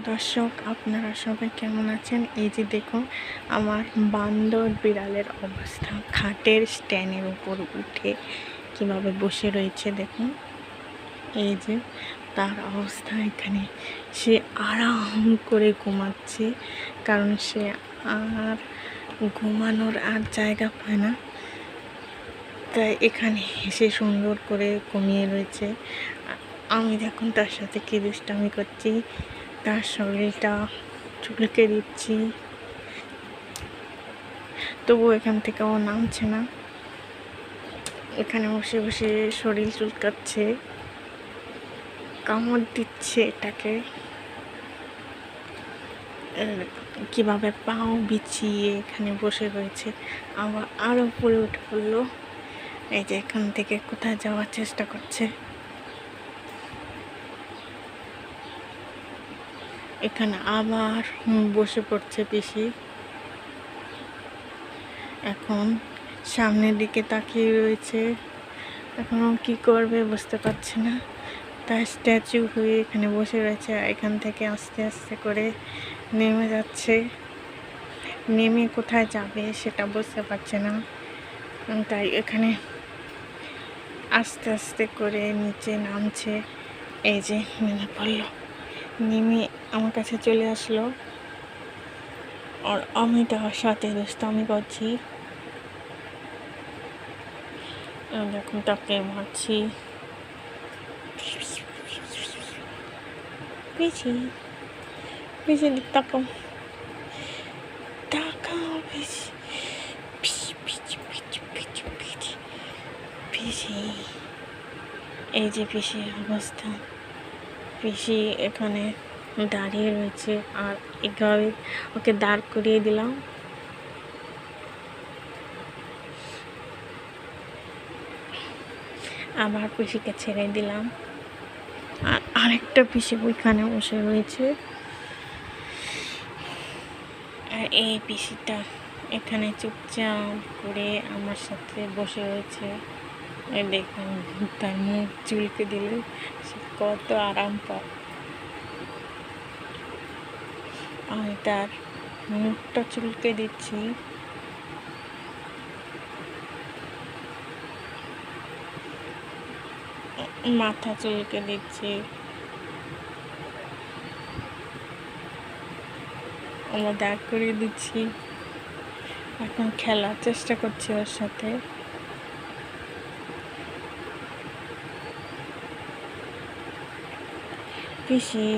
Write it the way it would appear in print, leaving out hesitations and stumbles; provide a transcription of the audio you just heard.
দর্শক, আপনারা সবাই কেমন আছেন? এই যে দেখুন আমার বান্দর বিড়ালের অবস্থা। খাটের স্ট্যান্ডের উপর উঠে কিভাবে বসে রয়েছে দেখুন। এই যে তার অবস্থা, এখানে সে আরাম করে ঘুমাচ্ছে, কারণ সে আর ঘুমানোর আর জায়গা পায় না, তাই এখানে সে সুন্দর করে ঘুমিয়ে রয়েছে। আমি দেখুন তার সাথে কি দুষ্টামি করছি, তার শরীরটা চুলকে দিচ্ছি, তবু এখান থেকে ও নামছে না। এখানে বসে বসে শরীর চুলকাচ্ছে, কামড় দিচ্ছে এটাকে, কিভাবে পাও বিছিয়ে এখানে বসে রয়েছে। আবার আরও উপরে উঠে পড়লো। এই যে এখান থেকে কোথায় যাওয়ার চেষ্টা করছে। এখানে আবার বসে পড়ছে পিসি। এখন সামনের দিকে তাকিয়ে রয়েছে, এখনও কি করবে বুঝতে পারছে না। তার স্ট্যাচু হয়ে এখানে বসে রয়েছে। এখান থেকে আস্তে আস্তে করে নেমে যাচ্ছে, নেমে কোথায় যাবে সেটা বুঝতে পারছে না, তাই এখানে আস্তে আস্তে করে নিচে নামছে। এই যে নেমে পড়লো, নেমে আমার কাছে চলে আসলো। আর আমি তার সাথে দুষ্টামি করছি। দেখুন তাকে মারছি। পিছি পিছি তাকাও, তাকাও পিছি, পিছি পিছি পিছি পিছি পিছি। এই যে পিসির অবস্থা। পিসি এখানে দাঁড়িয়ে রয়েছে, আর এভাবে ওকে দাঁড় করিয়ে দিলাম। আবার পিসিকে ছেড়ে দিলাম, আর আরেকটা পিসি ওইখানে বসে রয়েছে। আর এই পিসিটা এখানে চুপচাপ করে আমার সাথে বসে রয়েছে। দেখুন তার মুখ চুলকে দিলে সে কত আরাম পায়। আমি তার মুখটা চুলকে দিচ্ছি। মাথা চুলকে দিচ্ছি। আমরা দাঁড় করিয়ে দিচ্ছি। এখন খেলার চেষ্টা করছি ওর সাথে। পিসি